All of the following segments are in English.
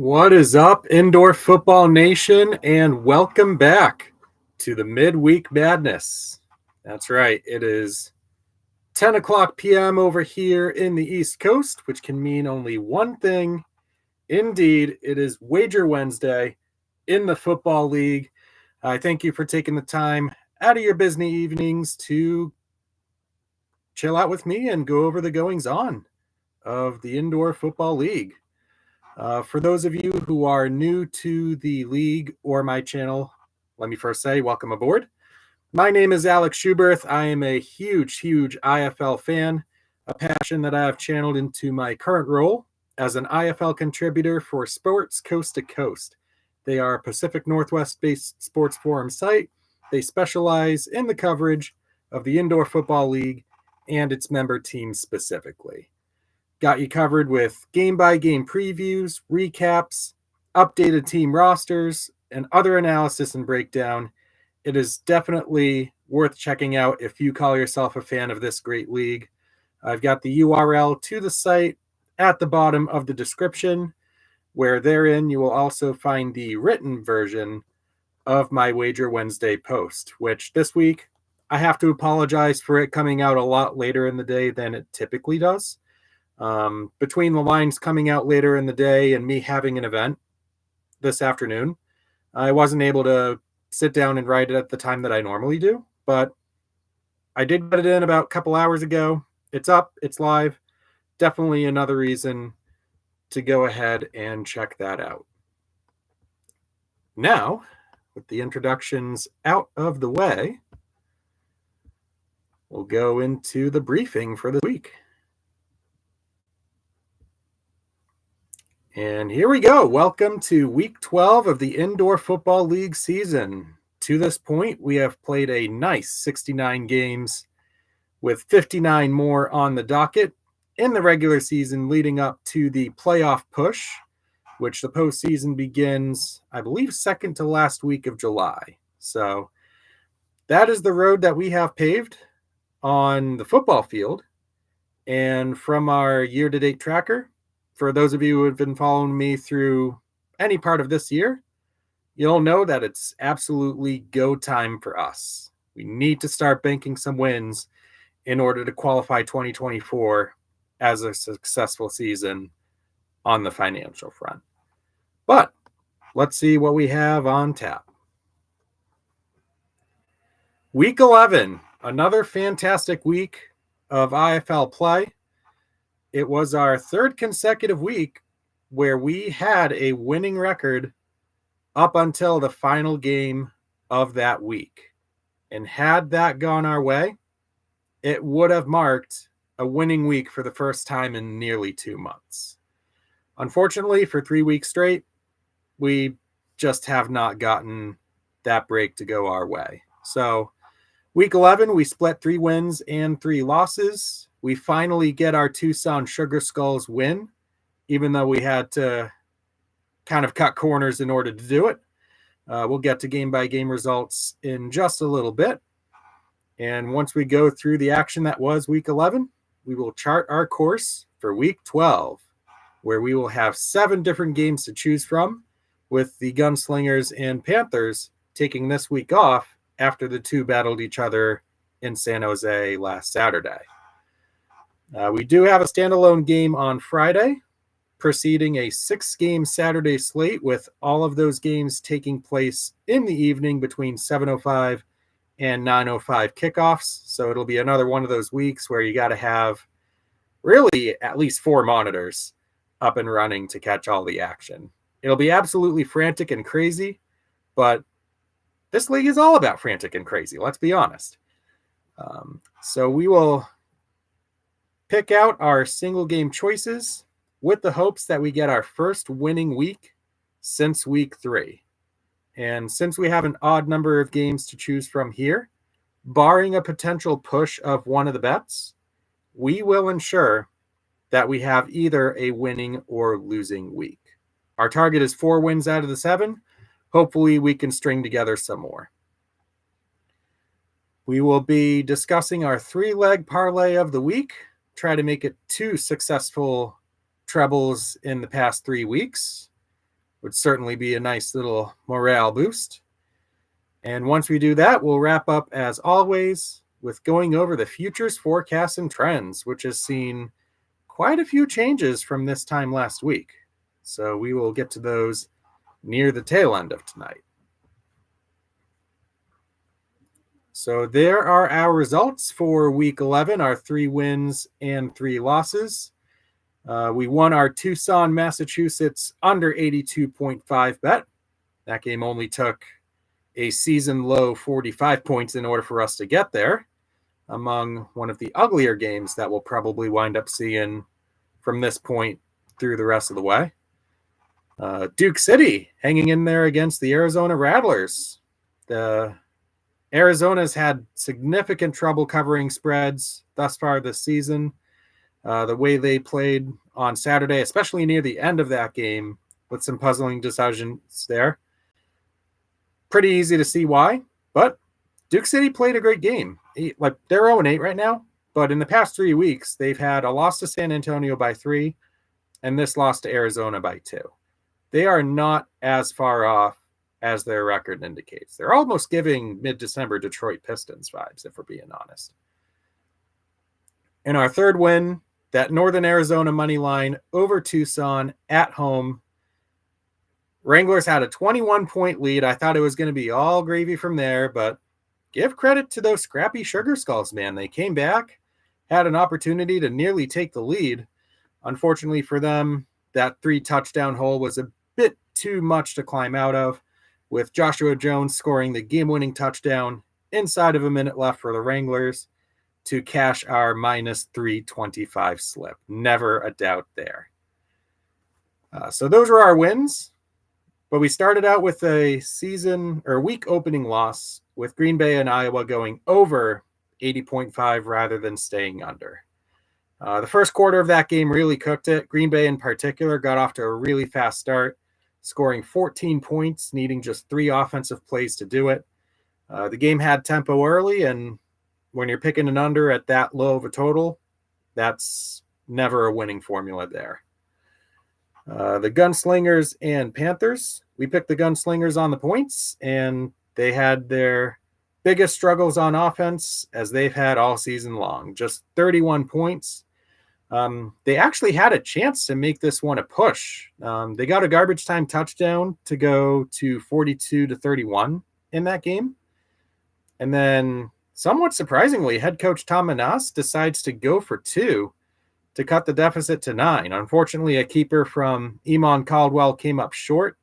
What is up, Indoor Football Nation, and welcome back to the Midweek Madness. That's right, it is 10 o'clock p.m. over here in the East Coast, which can mean only one thing. Indeed, it is Wager Wednesday in the Football League. I thank you for taking the time out of your busy evenings to chill out with me and go over the goings-on of the Indoor Football League. For those of you who are new to the league or my channel, let me first say welcome aboard. My name is Alex Schuberth. I am a huge IFL fan, a passion that I have channeled into my current role as an IFL contributor for Sports Coast to Coast. They are a Pacific Northwest-based sports forum site. They specialize in the coverage of the Indoor Football League and its member teams specifically. Got you covered with game-by-game previews, recaps, updated team rosters, and other analysis and breakdown. It is definitely worth checking out if you call yourself a fan of this great league. I've got the URL to the site at the bottom of the description, where therein you will also find the written version of my Wager Wednesday post, which this week I have to apologize for it coming out a lot later in the day than it typically does. Between the lines coming out later in the day and me having an event this afternoon, I wasn't able to sit down and write it at the time that I normally do, but I did get it in about a couple hours ago. It's up, it's live. Definitely another reason to go ahead and check that out. Now, with the introductions out of the way, we'll go into the briefing for the week. And here we go. Welcome to week 12 of the Indoor Football League season. To this point, we have played a nice 69 games with 59 more on the docket in the regular season leading up to the playoff push, which the postseason begins, I believe, second to last week of July. So that is the road that we have paved on the football field. And from our year-to-date tracker, for those of you who have been following me through any part of this year, you'll know that it's absolutely go time for us. We need to start banking some wins in order to qualify 2024 as a successful season on the financial front. But let's see what we have on tap. Week 11, another fantastic week of IFL play. It was our third consecutive week where we had a winning record up until the final game of that week. And had that gone our way, it would have marked a winning week for the first time in nearly 2 months. Unfortunately, for 3 weeks straight, we just have not gotten that break to go our way. So week 11, we split 3 wins and 3 losses. We finally get our Tucson Sugar Skulls win, even though we had to kind of cut corners in order to do it. We'll get to game-by-game results in just a little bit. And once we go through the action that was week 11, we will chart our course for week 12, where we will have 7 different games to choose from, with the Gunslingers and Panthers taking this week off after the 2 battled each other in San Jose last Saturday. We do have a standalone game on Friday, preceding a 6-game Saturday slate, with all of those games taking place in the evening between 7:05 and 9:05 kickoffs. So it'll be another one of those weeks where you got to have really at least 4 monitors up and running to catch all the action. It'll be absolutely frantic and crazy, but this league is all about frantic and crazy, let's be honest. So we will pick out our single game choices with the hopes that we get our first winning week since week 3. And since we have an odd number of games to choose from here, barring a potential push of one of the bets, we will ensure that we have either a winning or losing week. Our target is 4 wins out of the 7. Hopefully we can string together some more. We will be discussing our 3-leg parlay of the week. Try to make it 2 successful trebles in the past 3 weeks. would certainly be a nice little morale boost. And once we do that, we'll wrap up as always with going over the futures forecasts and trends, which has seen quite a few changes from this time last week. So we will get to those near the tail end of tonight. So there are our results for week 11, our 3 wins and 3 losses. We won our Tucson, Massachusetts under 82.5 bet. That game only took a season low 45 points in order for us to get there, among one of the uglier games that we'll probably wind up seeing from this point through the rest of the way. Duke City hanging in there against the Arizona Rattlers. The Arizona's had significant trouble covering spreads thus far this season. The way they played on Saturday, especially near the end of that game, with some puzzling decisions there. Pretty easy to see why, but Duke City played a great game. Like, they're 0-8 right now, but in the past 3 weeks, they've had a loss to San Antonio by 3, and this loss to Arizona by 2. They are not as far off as their record indicates. They're almost giving mid-December Detroit Pistons vibes, if we're being honest. In our third win, that Northern Arizona money line over Tucson at home. Wranglers had a 21-point lead. I thought it was going to be all gravy from there, but give credit to those scrappy Sugar Skulls, man. They came back, had an opportunity to nearly take the lead. Unfortunately for them, that 3-touchdown hole was a bit too much to climb out of, with Joshua Jones scoring the game-winning touchdown inside of a minute left for the Wranglers to cash our minus 325 slip. Never a doubt there. So those were our wins. But we started out with a season or week opening loss with Green Bay and Iowa going over 80.5 rather than staying under. The first quarter of that game really cooked it. Green Bay in particular got off to a really fast start, scoring 14 points, needing just 3 offensive plays to do it. The game had tempo early, and when you're picking an under at that low of a total, that's never a winning formula there. The Gunslingers and Panthers. We picked the Gunslingers on the points, and they had their biggest struggles on offense as they've had all season long. Just 31 points. They actually had a chance to make this one a push. They got a garbage time touchdown to go to 42-31 in that game. And then, somewhat surprisingly, head coach Tom Menas decides to go for 2 to cut the deficit to 9. Unfortunately, a keeper from Eamon Caldwell came up short.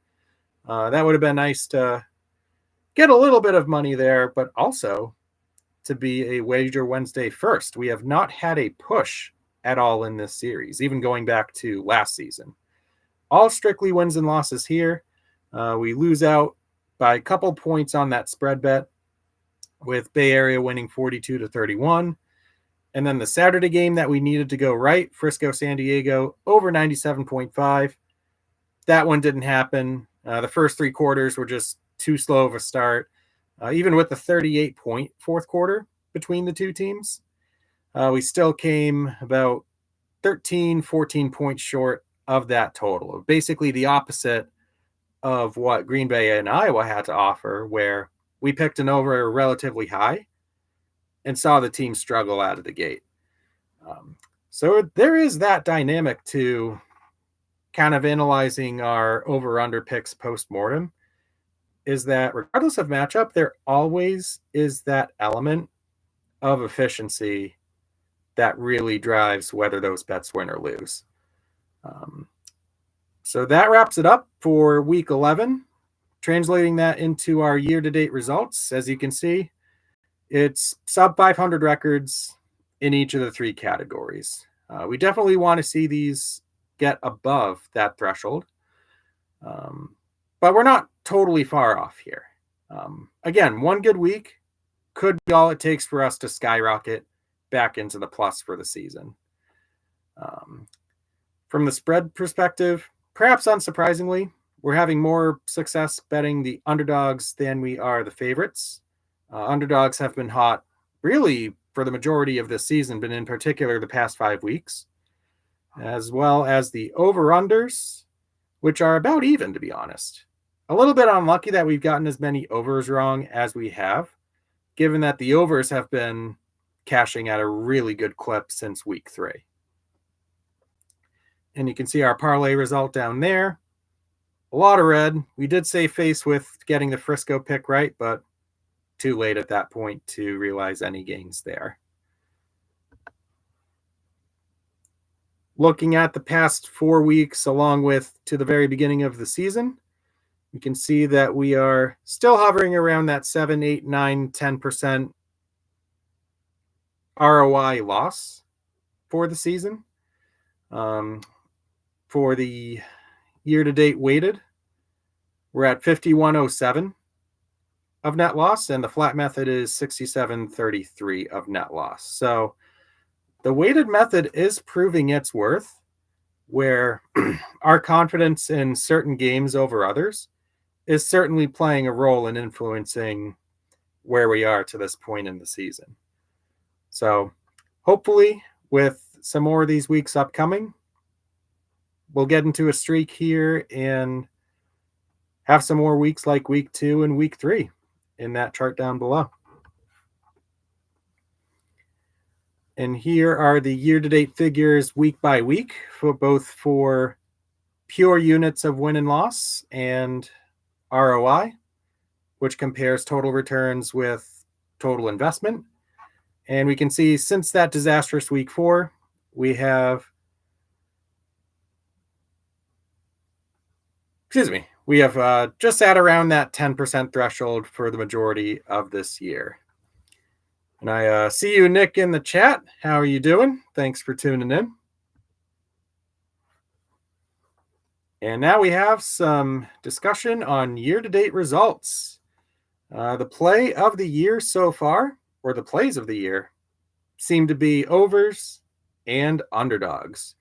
That would have been nice to get a little bit of money there, but also to be a Wager Wednesday first. We have not had a push at all in this series, even going back to last season. All strictly wins and losses here. We lose out by a couple points on that spread bet, with Bay Area winning 42-31. And then the Saturday game that we needed to go right, Frisco, San Diego, over 97.5. That one didn't happen. The first 3 quarters were just too slow of a start. Even with the 38-point fourth quarter between the two teams, we still came about 13, 14 points short of that total. Basically the opposite of what Green Bay and Iowa had to offer, where we picked an over relatively high and saw the team struggle out of the gate. So there is that dynamic to kind of analyzing our over-under picks post-mortem, is that regardless of matchup, there always is that element of efficiency that really drives whether those bets win or lose. So that wraps it up for week 11. Translating that into our year-to-date results, as you can see, it's sub 500 records in each of the 3 categories. We definitely want to see these get above that threshold, but we're not totally far off here. Again, one good week could be all it takes for us to skyrocket back into the plus for the season. From the spread perspective, perhaps unsurprisingly, we're having more success betting the underdogs than we are the favorites. Underdogs have been hot really for the majority of this season, but in particular the past 5 weeks, as well as the over-unders, which are about even, to be honest. A little bit unlucky that we've gotten as many overs wrong as we have, given that the overs have been cashing at a really good clip since week 3. And you can see our parlay result down there. A lot of red. We did save face with getting the Frisco pick right, but too late at that point to realize any gains there. Looking at the past 4 weeks, along with to the very beginning of the season, you can see that we are still hovering around that 7, 8, 9, 10% ROI loss for the season. For the year-to-date weighted, we're at 51.07 of net loss, and the flat method is 67.33 of net loss. So the weighted method is proving its worth, where our confidence in certain games over others is certainly playing a role in influencing where we are to this point in the season. So hopefully with some more of these weeks upcoming, we'll get into a streak here and have some more weeks like week 2 and week 3 in that chart down below. And here are the year-to-date figures week by week for both pure units of win and loss and ROI, which compares total returns with total investment. And we can see since that disastrous week 4, we have just at around that 10% threshold for the majority of this year. And I see you, Nick, in the chat. How are you doing? Thanks for tuning in. And now we have some discussion on year-to-date results. The play of the year so far, or the plays of the year, seem to be overs and underdogs,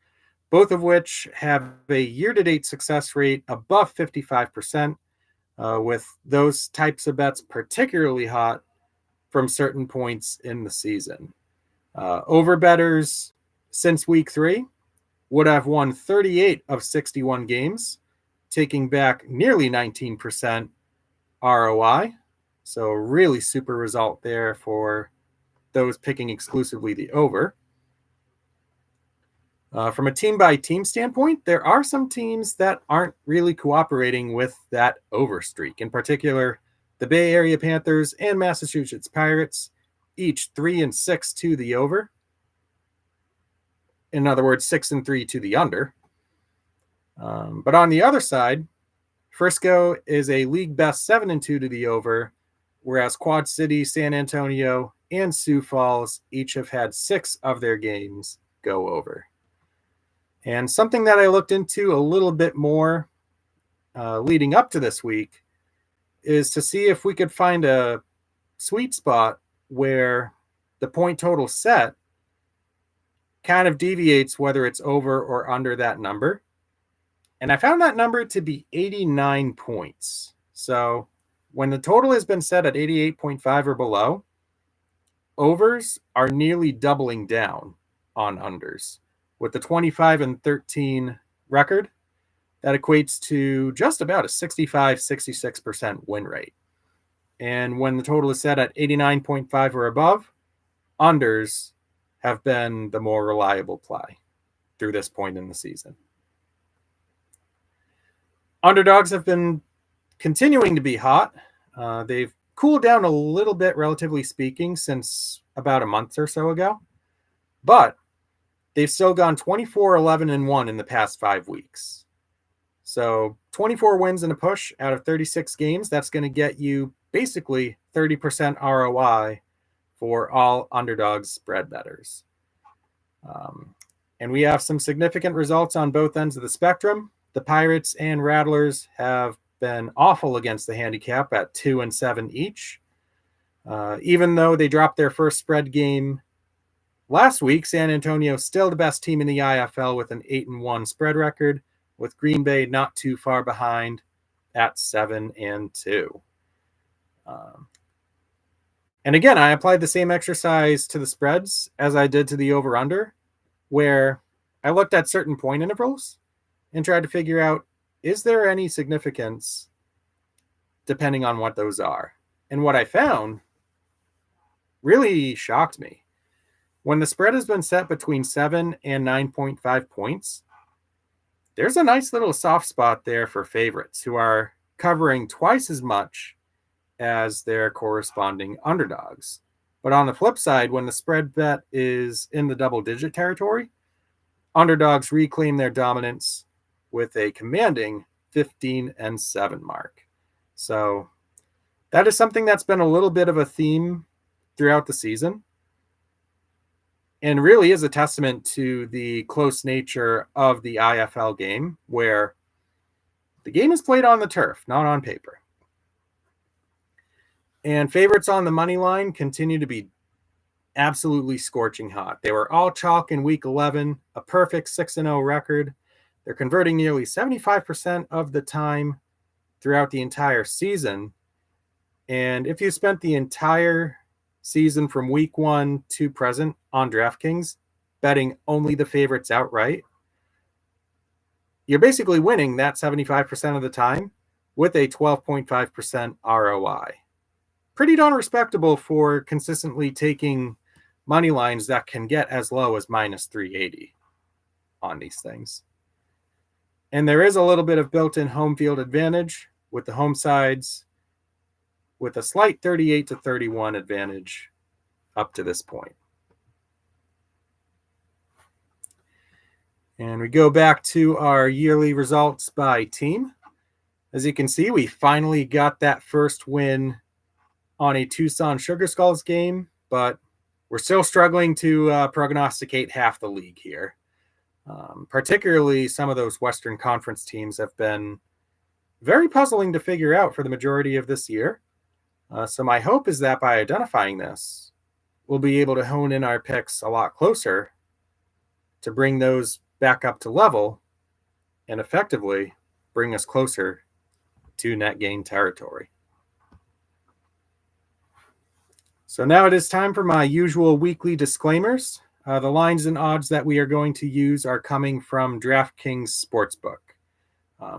both of which have a year-to-date success rate above 55%, with those types of bets particularly hot from certain points in the season. Over bettors since week 3 would have won 38 of 61 games, taking back nearly 19% ROI. So really super result there for those picking exclusively the over. From a team-by-team standpoint, there are some teams that aren't really cooperating with that over streak. In particular, the Bay Area Panthers and Massachusetts Pirates, each 3-6 to the over. In other words, 6-3 to the under. But on the other side, Frisco is a league best 7-2 to the over, whereas Quad City, San Antonio, and Sioux Falls each have had 6 of their games go over. And something that I looked into a little bit more leading up to this week is to see if we could find a sweet spot where the point total set kind of deviates whether it's over or under that number. And I found that number to be 89 points. So when the total has been set at 88.5 or below, overs are nearly doubling down on unders. With the 25-13 record, that equates to just about a 65-66% win rate. And when the total is set at 89.5 or above, unders have been the more reliable play through this point in the season. Underdogs have been continuing to be hot. They've cooled down a little bit, relatively speaking, since about a month or so ago. But they've still gone 24-11-1 in the past 5 weeks. So 24 wins and a push out of 36 games. That's going to get you basically 30% ROI for all underdogs spread bettors. And we have some significant results on both ends of the spectrum. The Pirates and Rattlers have been awful against the handicap at 2-7 each. Even though they dropped their first spread game last week, San Antonio still the best team in the IFL with an 8-1 spread record, with Green Bay not too far behind at 7-2. And again, I applied the same exercise to the spreads as I did to the over-under, where I looked at certain point intervals and tried to figure out is there any significance depending on what those are? And what I found really shocked me. When the spread has been set between 7 and 9.5 points, there's a nice little soft spot there for favorites who are covering twice as much as their corresponding underdogs. But on the flip side, when the spread bet is in the double-digit territory, underdogs reclaim their dominance with a commanding 15-7 mark. So that is something that's been a little bit of a theme throughout the season, and really is a testament to the close nature of the IFL game, where the game is played on the turf, not on paper. And favorites on the money line continue to be absolutely scorching hot. They were all chalk in week 11, a perfect 6-0 record. They're converting nearly 75% of the time throughout the entire season. And if you spent the entire season from week 1 to present on DraftKings betting only the favorites outright, you're basically winning that 75% of the time with a 12.5% ROI. Pretty darn respectable for consistently taking money lines that can get as low as minus 380 on these things. And there is a little bit of built-in home field advantage with the home sides, with a slight 38-31 advantage up to this point. And we go back to our yearly results by team. As you can see, we finally got that first win on a Tucson Sugar Skulls game, but we're still struggling to prognosticate half the league here. Particularly some of those Western Conference teams have been very puzzling to figure out for the majority of this year. So my hope is that by identifying this, we'll be able to hone in our picks a lot closer to bring those back up to level and effectively bring us closer to net gain territory. So now it is time for my usual weekly disclaimers. The lines and odds that we are going to use are coming from DraftKings Sportsbook.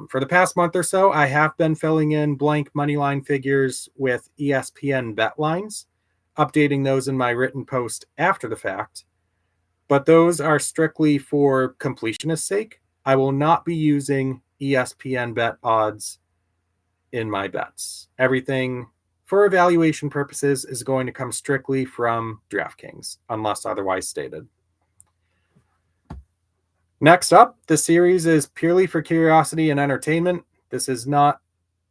For the past month or so, I have been filling in blank moneyline figures with ESPN bet lines, updating those in my written post after the fact. But those are strictly for completionist sake. I will not be using ESPN bet odds in my bets. Everything for evaluation purposes is going to come strictly from DraftKings, unless otherwise stated. Next up, the series is purely for curiosity and entertainment. This is not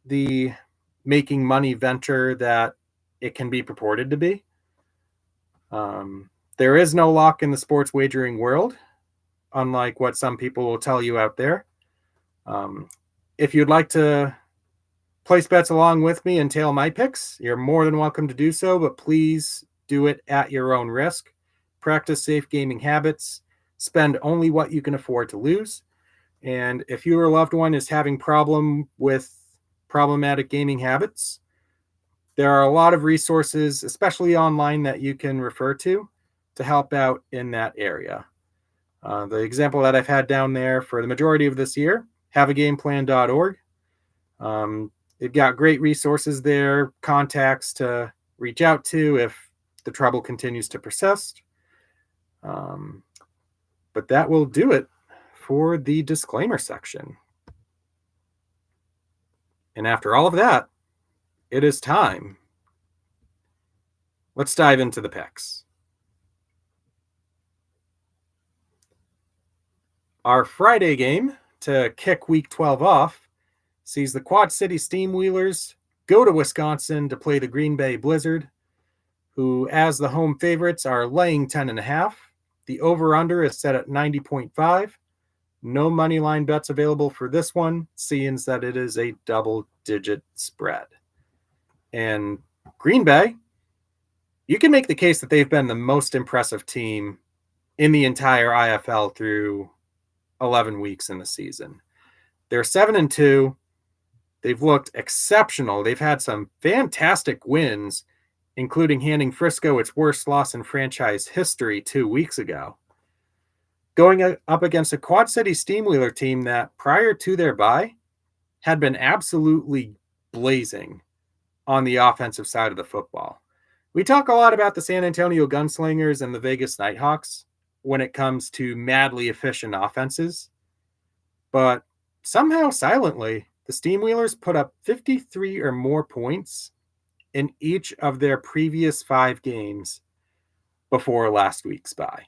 the making money venture that it can be purported to be. There is no lock in the sports wagering world, unlike what some people will tell you out there. If you'd like to place bets along with me and tail my picks, you're more than welcome to do so, but please do it at your own risk. Practice safe gaming habits. Spend only what you can afford to lose. And if your loved one is having problem with problematic gaming habits, there are a lot of resources, especially online, that you can refer to help out in that area. The example that I've had down there for the majority of this year, haveagameplan.org. They've got great resources there, contacts to reach out to if the trouble continues to persist. But that will do it for the disclaimer section. And after all of that, it is time. Let's dive into the picks. Our Friday game to kick week 12 off sees the Quad City Steamwheelers go to Wisconsin to play the Green Bay Blizzard, who, as the home favorites, are laying 10.5. The over-under is set at 90.5. No money line bets available for this one, seeing that it is a double-digit spread. And Green Bay, you can make the case that they've been the most impressive team in the entire IFL through 11 weeks in the season. They're 7-2. They've looked exceptional. They've had some fantastic wins, including handing Frisco its worst loss in franchise history 2 weeks ago. Going up against a Quad City Steamwheeler team that, prior to their bye, had been absolutely blazing on the offensive side of the football. We talk a lot about the San Antonio Gunslingers and the Vegas Nighthawks when it comes to madly efficient offenses, but somehow silently, the Steamwheelers put up 53 or more points in each of their previous 5 games before last week's bye.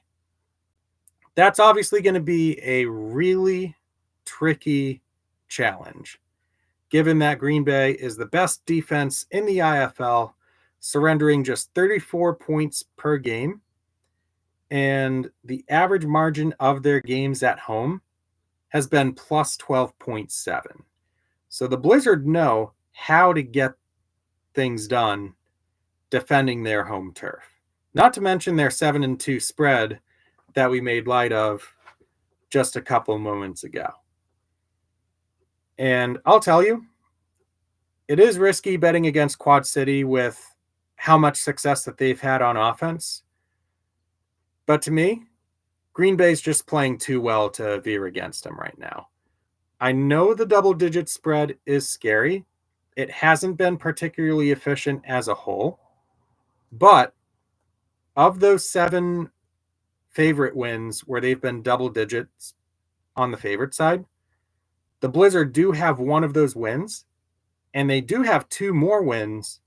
That's obviously going to be a really tricky challenge, given that Green Bay is the best defense in the IFL, surrendering just 34 points per game, and the average margin of their games at home has been plus 12.7. So the Blizzard know how to get things done defending their home turf. Not to mention their 7-2 spread that we made light of just a couple moments ago. And I'll tell you, it is risky betting against Quad City with how much success that they've had on offense. But to me, Green Bay's just playing too well to veer against them right now. I know the double-digit spread is scary. It hasn't been particularly efficient as a whole. But of those 7 favorite wins where they've been double digits on the favorite side, the Blizzard do have one of those wins, and they do have 2 more wins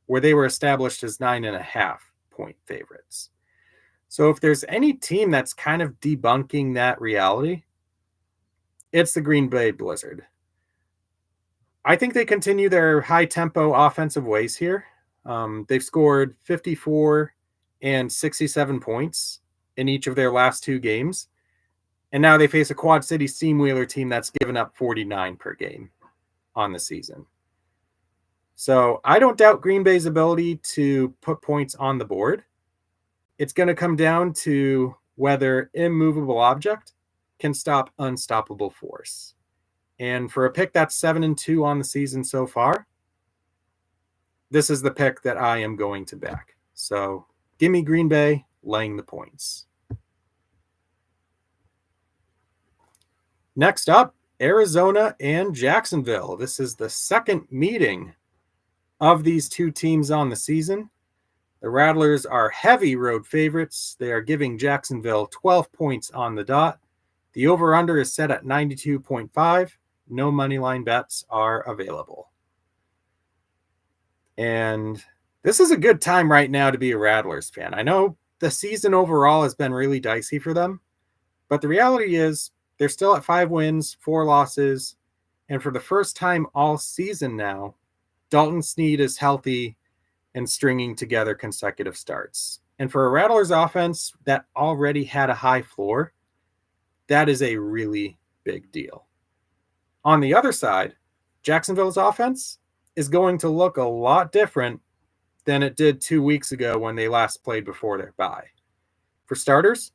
where they were established as 9.5 point favorites. So if there's any team that's kind of debunking that reality, it's the Green Bay Blizzard. I think they continue their high-tempo offensive ways here. They've scored 54 and 67 points in each of their last 2 games. And now they face a Quad City Steamwheeler team that's given up 49 per game on the season. So I don't doubt Green Bay's ability to put points on the board. It's going to come down to whether immovable object can stop unstoppable force. And for a pick that's 7-2 on the season so far, this is the pick that I am going to back. So give me Green Bay laying the points. Next up, Arizona and Jacksonville. This is the second meeting of these 2 teams on the season. The Rattlers are heavy road favorites. They are giving Jacksonville 12 points on the dot. The over-under is set at 92.5. No money line bets are available. And this is a good time right now to be a Rattlers fan. I know the season overall has been really dicey for them, but the reality is they're still at 5 wins, 4 losses, and for the first time all season now, Dalton Snead is healthy and stringing together consecutive starts. And for a Rattlers offense that already had a high floor, that is a really big deal. On the other side, Jacksonville's offense is going to look a lot different than it did 2 weeks ago when they last played before their bye. For starters,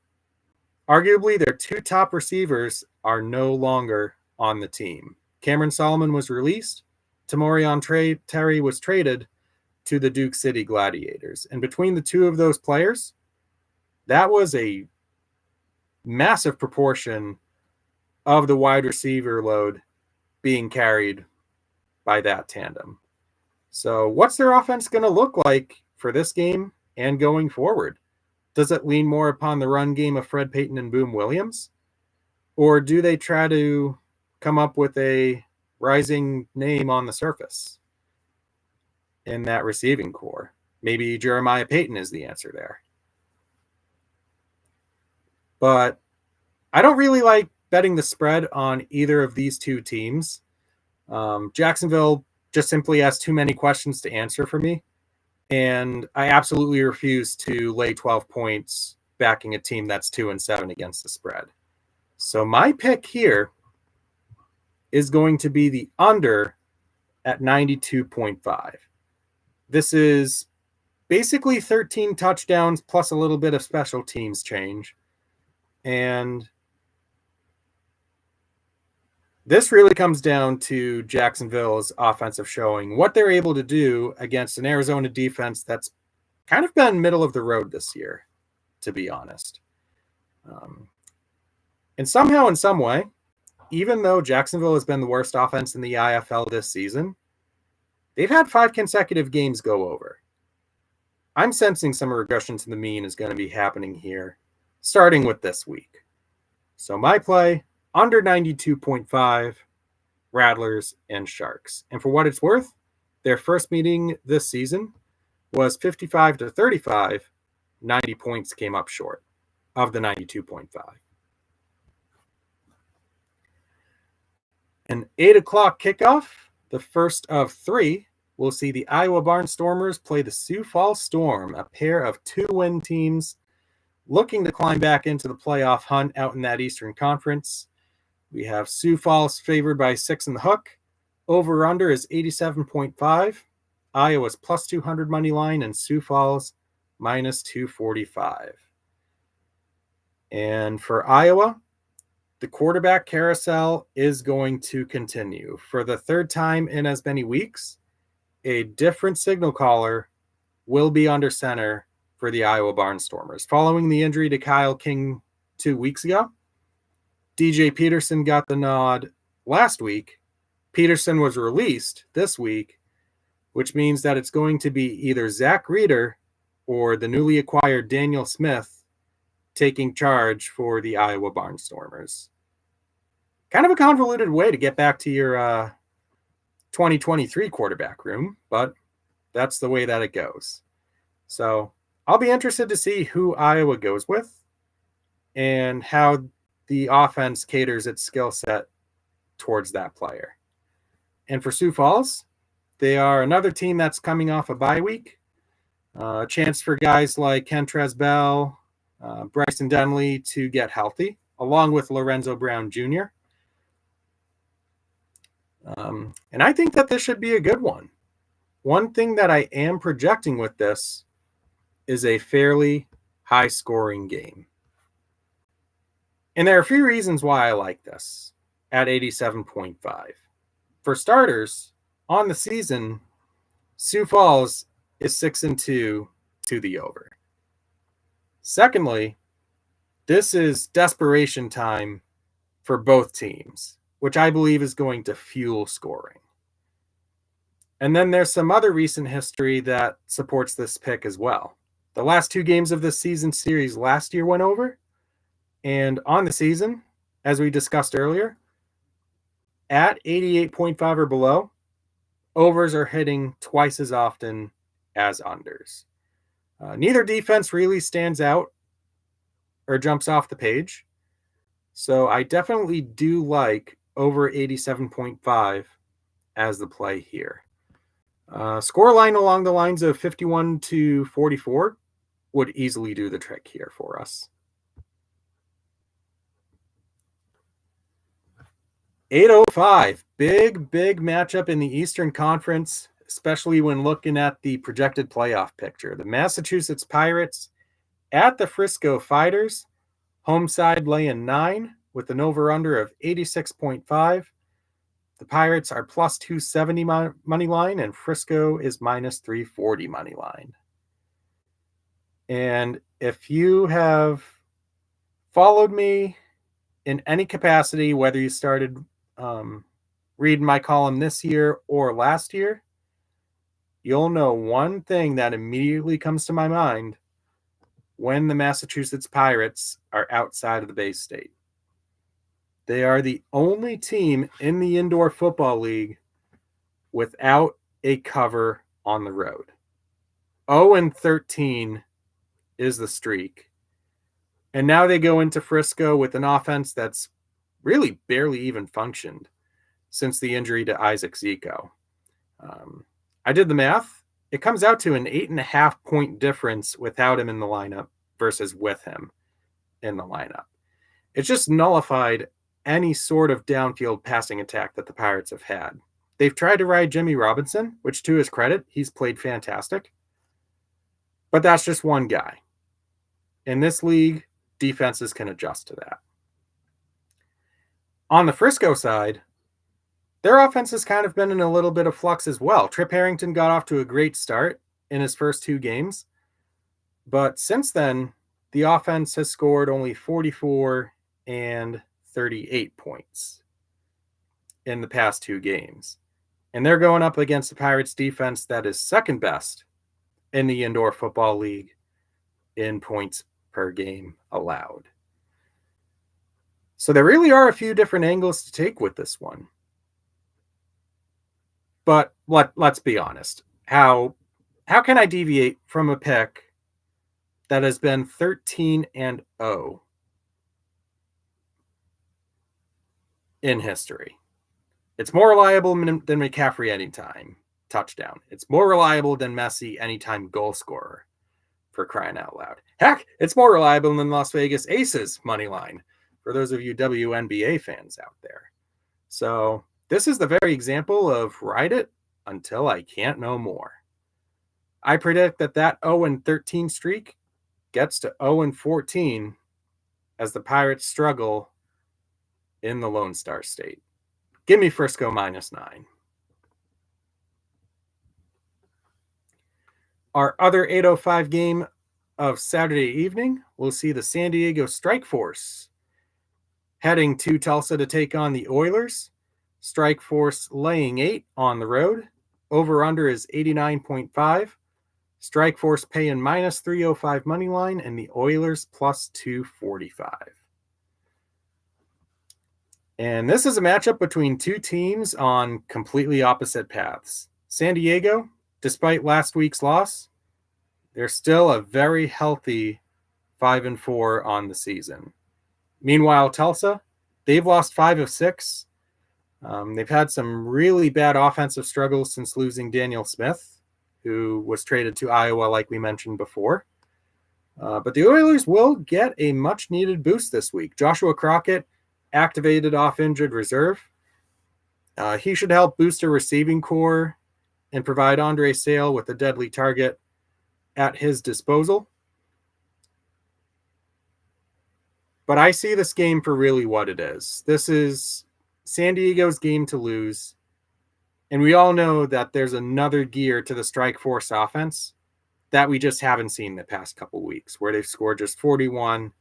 arguably their 2 top receivers are no longer on the team. Cameron Solomon was released. Tamorion Terry was traded to the Duke City Gladiators. And between the 2 of those players, that was a massive proportion of the wide receiver load being carried by that tandem. So what's their offense going to look like for this game and going forward? Does it lean more upon the run game of Fred Payton and Boom Williams? Or do they try to come up with a rising name on the surface in that receiving core? Maybe Jeremiah Payton is the answer there. But I don't really like betting the spread on either of these 2 teams. Jacksonville just simply has too many questions to answer for me. And I absolutely refuse to lay 12 points backing a team that's 2-7 against the spread. So my pick here is going to be the under at 92.5. This is basically 13 touchdowns plus a little bit of special teams change. And this really comes down to Jacksonville's offensive showing, what they're able to do against an Arizona defense that's kind of been middle of the road this year, to be honest. And somehow, in some way, even though Jacksonville has been the worst offense in the IFL this season, they've had 5 consecutive games go over. I'm sensing some regression to the mean is going to be happening here, starting with this week. So my play, under 92.5, Rattlers and Sharks. And for what it's worth, their first meeting this season was 55-35. 90 points came up short of the 92.5. An 8 o'clock kickoff, the first of 3, we'll see the Iowa Barnstormers play the Sioux Falls Storm, a pair of 2-win teams looking to climb back into the playoff hunt out in that Eastern Conference. We have Sioux Falls favored by 6 in the hook. Over-under is 87.5. Iowa's plus 200 money line and Sioux Falls minus 245. And for Iowa, the quarterback carousel is going to continue. For the third time in as many weeks, a different signal caller will be under center for the Iowa Barnstormers. Following the injury to Kyle King 2 weeks ago, DJ Peterson got the nod last week. Peterson was released this week, which means that it's going to be either Zach Reeder or the newly acquired Daniel Smith taking charge for the Iowa Barnstormers. Kind of a convoluted way to get back to your 2023 quarterback room, but that's the way that it goes. So I'll be interested to see who Iowa goes with and how the offense caters its skill set towards that player. And for Sioux Falls, they are another team that's coming off a bye week. A chance for guys like Kentrez Bell, Bryson Denley to get healthy, along with Lorenzo Brown Jr. And I think that this should be a good one. One thing that I am projecting with this is a fairly high-scoring game. And there are a few reasons why I like this at 87.5. For starters, on the season, Sioux Falls is 6-2 to the over. Secondly, this is desperation time for both teams, which I believe is going to fuel scoring. And then there's some other recent history that supports this pick as well. The last 2 games of this season series last year went over, and on the season, as we discussed earlier, at 88.5 or below, overs are hitting twice as often as unders. Neither defense really stands out or jumps off the page. So I definitely do like over 87.5 as the play here. Score line along the lines of 51-44 would easily do the trick here for us. 8:05, big matchup in the Eastern Conference, especially when looking at the projected playoff picture. The Massachusetts Pirates at the Frisco Fighters, home side laying 9 with an over-under of 86.5. The Pirates are plus 270 money line, and Frisco is minus 340 money line. And if you have followed me in any capacity, whether you started reading my column this year or last year, you'll know one thing that immediately comes to my mind when the Massachusetts Pirates are outside of the Bay State. They are the only team in the Indoor Football League without a cover on the road. 0-13 is the streak. And now they go into Frisco with an offense that's really barely even functioned since the injury to Isaac Zico. I did the math. It comes out to an 8.5 point difference without him in the lineup versus with him in the lineup. It's just nullified any sort of downfield passing attack that the Pirates have had. They've tried to ride Jimmy Robinson, which to his credit, he's played fantastic. But that's just one guy. In this league, defenses can adjust to that. On the Frisco side, their offense has kind of been in a little bit of flux as well. Trip Harrington got off to a great start in his first 2 games. But since then, the offense has scored only 44 and 38 points. in the past 2 games. And they're going up against the Pirates defense that is second best in the Indoor Football League in points per game allowed. So there really are a few different angles to take with this one. But let's be honest. How can I deviate from a pick that has been 13-0 in history? It's more reliable than McCaffrey anytime touchdown. It's more reliable than Messi anytime goal scorer, for crying out loud. Heck, it's more reliable than Las Vegas Aces money line, for those of you WNBA fans out there. So this is the very example of ride it until I can't no more. I predict that 0-13 streak gets to 0-14 as the Pirates struggle in the Lone Star State. Give me Frisco -9. Our other 8:05 game of Saturday evening, we'll see the San Diego Strike Force heading to Tulsa to take on the Oilers. Strike Force laying 8 on the road. Over-under is 89.5. Strike Force paying -305 money line, and the Oilers +245. And this is a matchup between two teams on completely opposite paths. San Diego, despite last week's loss, they're still a very healthy 5-4 on the season. Meanwhile, Tulsa, they've lost 5 of 6. They've had some really bad offensive struggles since losing Daniel Smith, who was traded to Iowa, like we mentioned before. But the Oilers will get a much-needed boost this week. Joshua Crockett activated off injured reserve. He should help boost a receiving core and provide Andre Sale with a deadly target at his disposal. But I see this game for really what it is. This is San Diego's game to lose. And we all know that there's another gear to the Strike Force offense that we just haven't seen the past couple weeks, where they've scored just 41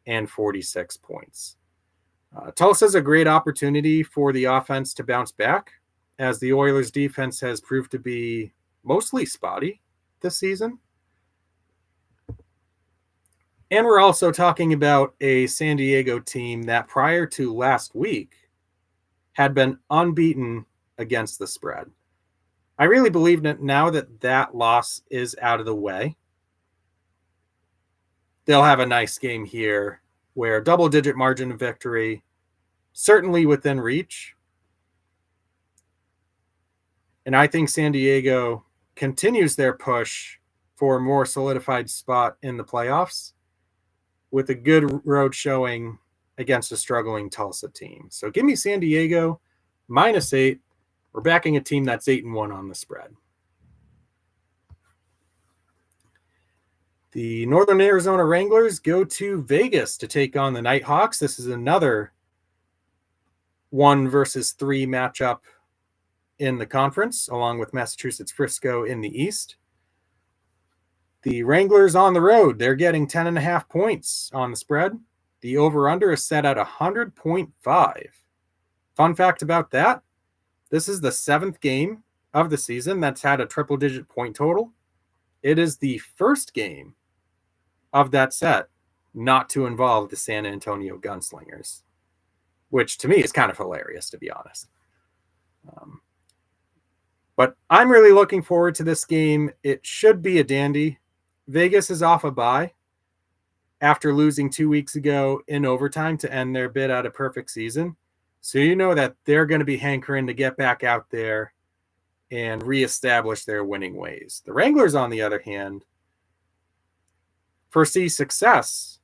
and 46 points. Tulsa's a great opportunity for the offense to bounce back, as the Oilers' defense has proved to be mostly spotty this season. And we're also talking about a San Diego team that prior to last week had been unbeaten against the spread. I really believe that now that loss is out of the way, they'll have a nice game here where double-digit margin of victory, certainly within reach. And I think San Diego continues their push for a more solidified spot in the playoffs with a good road showing against a struggling Tulsa team. So give me San Diego -8. We're backing a team that's 8-1 on the spread. The Northern Arizona Wranglers go to Vegas to take on the Nighthawks. This is another 1 versus 3 matchup in the conference, along with Massachusetts Frisco in the East. The Wranglers on the road, they're getting 10.5 points on the spread. The over-under is set at 100.5. Fun fact about that, this is the 7th game of the season that's had a triple-digit point total. It is the first game of that set not to involve the San Antonio Gunslingers, which to me is kind of hilarious, to be honest. But I'm really looking forward to this game. It should be a dandy. Vegas is off a bye after losing 2 weeks ago in overtime to end their bid at a perfect season. So you know that they're going to be hankering to get back out there and reestablish their winning ways. The Wranglers, on the other hand, foresee success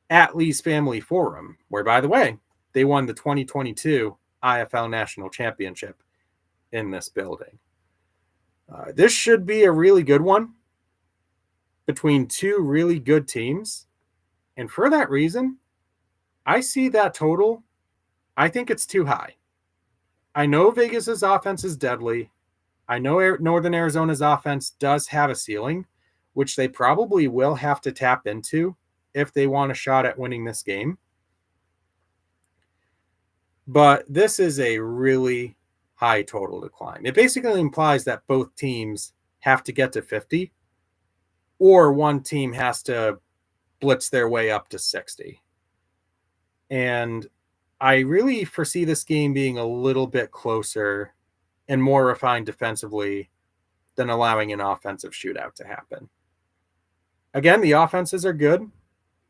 at Lee's Family Forum, where, by the way, they won the 2022 IFL National Championship in this building. This should be a really good one between two really good teams. And for that reason, I see that total. I think it's too high. I know Vegas's offense is deadly. I know Northern Arizona's offense does have a ceiling, which they probably will have to tap into if they want a shot at winning this game. But this is a really high total decline. It basically implies that both teams have to get to 50, or one team has to blitz their way up to 60. And I really foresee this game being a little bit closer and more refined defensively than allowing an offensive shootout to happen. Again, the offenses are good,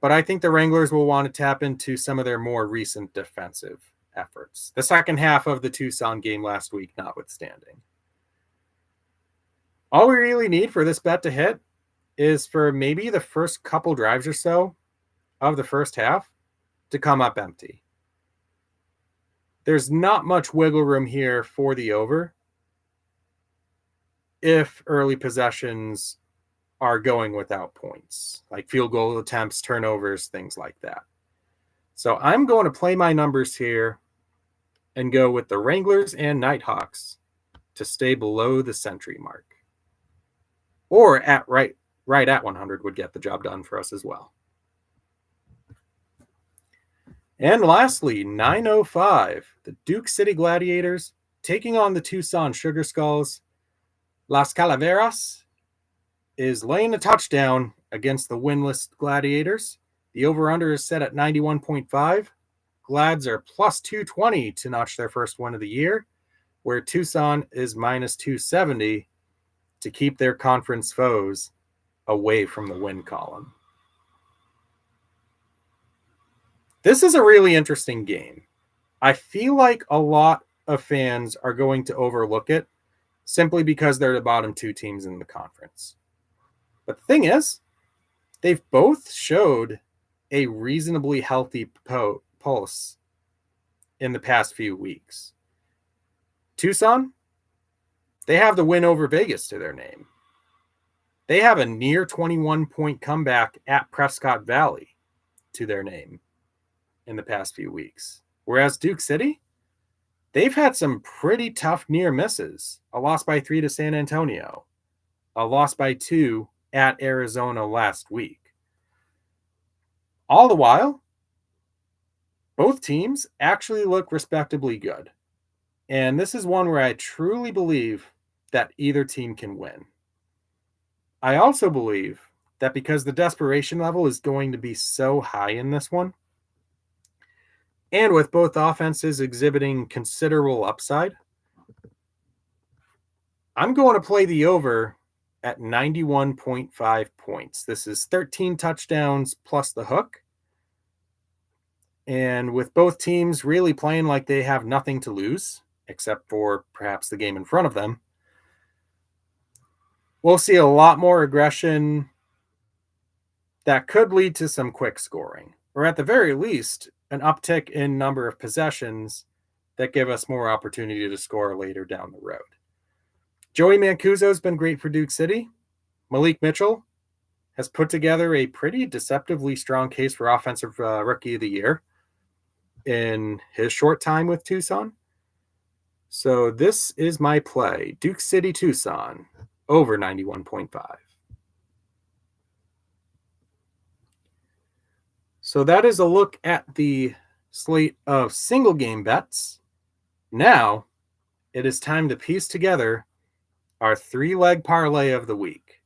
but I think the Wranglers will want to tap into some of their more recent defensive efforts. The second half of the Tucson game last week notwithstanding. All we really need for this bet to hit is for maybe the first couple drives or so of the first half to come up empty. There's not much wiggle room here for the over if early possessions are going without points, like field goal attempts, turnovers, things like that. So I'm going to play my numbers here and go with the Wranglers and Nighthawks to stay below the century mark. Or at right at 100 would get the job done for us as well. And lastly, 905, the Duke City Gladiators taking on the Tucson Sugar Skulls. Las Calaveras is laying a touchdown against the winless Gladiators. The over-under is set at 91.5. Glads are plus 220 to notch their first win of the year, where Tucson is minus 270 to keep their conference foes away from the win column. This is a really interesting game. I feel like a lot of fans are going to overlook it simply because they're the bottom two teams in the conference. But the thing is, they've both showed a reasonably healthy pulse in the past few weeks. Tucson, they have the win over Vegas to their name. They have a near 21-point comeback at Prescott Valley to their name in the past few weeks. Whereas Duke City, they've had some pretty tough near misses. A loss by 3 to San Antonio, a loss by 2 at Arizona last week. All the while, both teams actually look respectably good. And this is one where I truly believe that either team can win. I also believe that because the desperation level is going to be so high in this one, and with both offenses exhibiting considerable upside, I'm going to play the over at 91.5 points. This is 13 touchdowns plus the hook. And with both teams really playing like they have nothing to lose, except for perhaps the game in front of them, we'll see a lot more aggression that could lead to some quick scoring, or at the very least, an uptick in number of possessions that give us more opportunity to score later down the road. Joey Mancuso has been great for Duke City. Malik Mitchell has put together a pretty deceptively strong case for Offensive Rookie of the Year in his short time with Tucson. So this is my play. Duke City, Tucson, over 91.5. So that is a look at the slate of single game bets. Now it is time to piece together our 3-leg parlay of the week.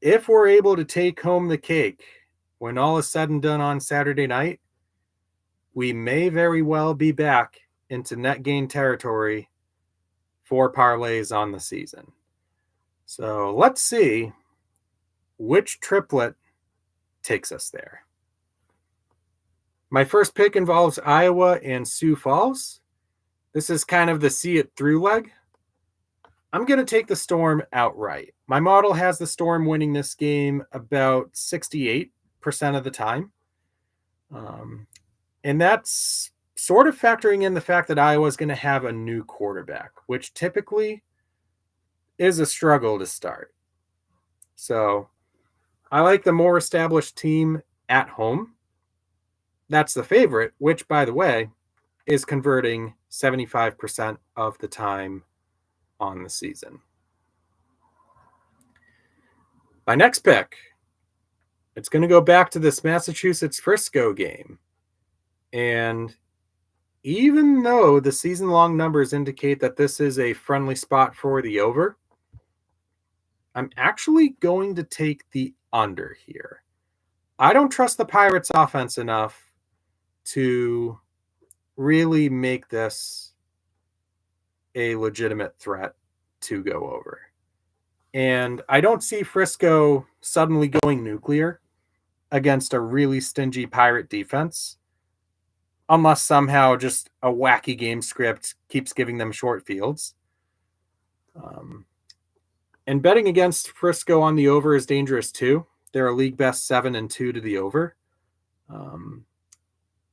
If we're able to take home the cake when all is said and done on Saturday night, we may very well be back into net gain territory for parlays on the season. So let's see which triplet takes us there. My first pick involves Iowa and Sioux Falls. This is kind of the see it through leg. I'm going to take the Storm outright. My model has the Storm winning this game about 68% of the time. And that's sort of factoring in the fact that Iowa is going to have a new quarterback, which typically is a struggle to start. So I like the more established team at home. That's the favorite, which, by the way, is converting 75% of the time on the season. My next pick, it's going to go back to this Massachusetts-Frisco game. And even though the season-long numbers indicate that this is a friendly spot for the over, I'm actually going to take the under here. I don't trust the Pirates offense enough to really make this a legitimate threat to go over. And I don't see Frisco suddenly going nuclear against a really stingy Pirate defense, unless somehow just a wacky game script keeps giving them short fields. And betting against Frisco on the over is dangerous too. They're a league best 7-2 to the over.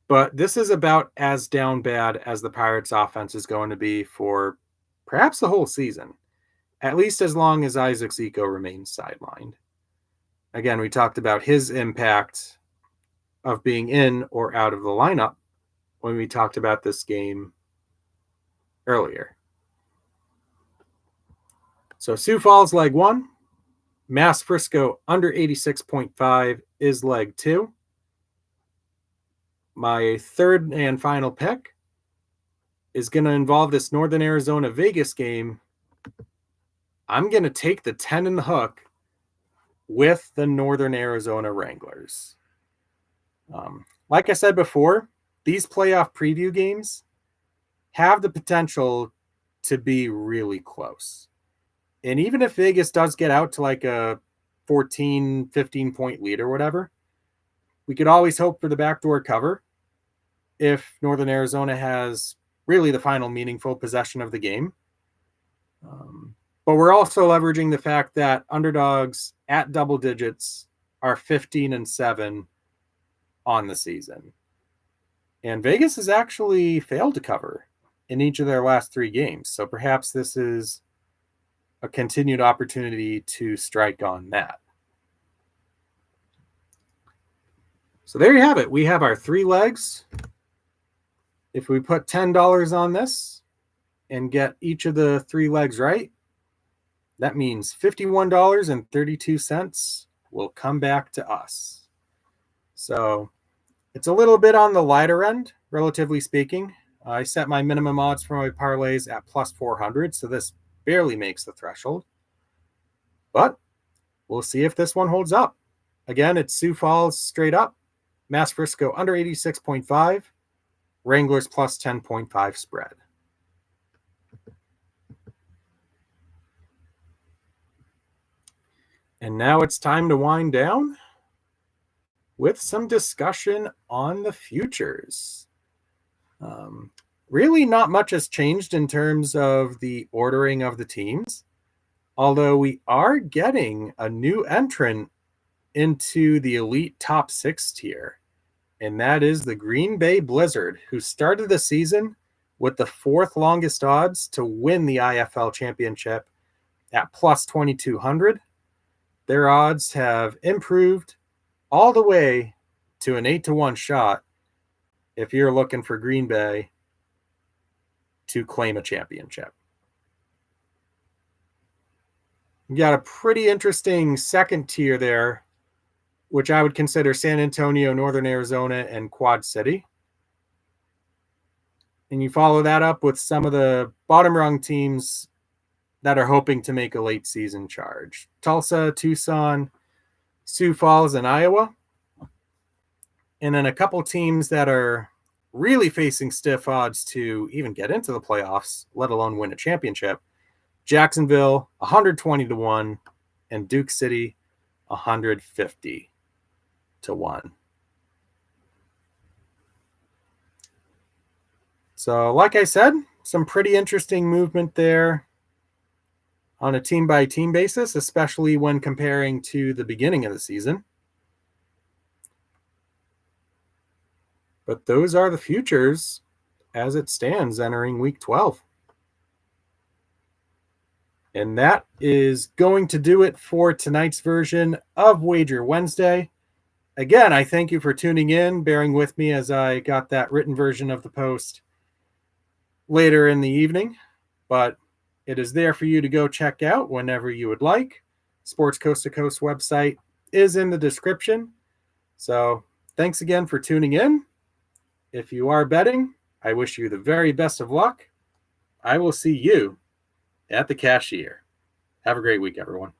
But this is about as down bad as the Pirates offense is going to be for perhaps the whole season, at least as long as Isaac Zico remains sidelined. Again, we talked about his impact of being in or out of the lineup when we talked about this game earlier. So Sioux Falls leg 1, Mass Frisco under 86.5 is leg 2. My third and final pick is going to involve this Northern Arizona Vegas game. I'm going to take the 10 in the hook with the Northern Arizona Wranglers. Like I said before, these playoff preview games have the potential to be really close. And even if Vegas does get out to like a 14, 15 point lead or whatever, we could always hope for the backdoor cover if Northern Arizona has really the final meaningful possession of the game. But we're also leveraging the fact that underdogs at double digits are 15-7 on the season. And Vegas has actually failed to cover in each of their last 3 games. So perhaps this is a continued opportunity to strike on that. So there you have it. We have our 3 legs. If we put $10 on this and get each of the 3 legs right, that means $51.32 will come back to us. So it's a little bit on the lighter end, relatively speaking. I set my minimum odds for my parlays at plus 400, so this barely makes the threshold. But we'll see if this one holds up. Again, it's Sioux Falls straight up, Mass Frisco under 86.5, Wranglers plus 10.5 spread. And now it's time to wind down with some discussion on the futures. Really not much has changed in terms of the ordering of the teams, although we are getting a new entrant into the elite top 6 tier, and that is the Green Bay Blizzard, who started the season with the 4th longest odds to win the IFL championship at plus 2,200. Their odds have improved all the way to an 8-1 shot if you're looking for Green Bay to claim a championship. You got a pretty interesting second tier there, which I would consider San Antonio, Northern Arizona, and Quad City. And you follow that up with some of the bottom rung teams that are hoping to make a late season charge. Tulsa, Tucson, Sioux Falls, and Iowa. And then a couple teams that are really facing stiff odds to even get into the playoffs, let alone win a championship. Jacksonville, 120-1, and Duke City, 150-1. So, like I said, some pretty interesting movement there on a team-by-team basis, especially when comparing to the beginning of the season. But those are the futures as it stands entering Week 12. And that is going to do it for tonight's version of Wager Wednesday. Again, I thank you for tuning in, bearing with me as I got that written version of the post later in the evening. But it is there for you to go check out whenever you would like. Sports Coast to Coast website is in the description. So thanks again for tuning in. If you are betting, I wish you the very best of luck. I will see you at the cashier. Have a great week, everyone.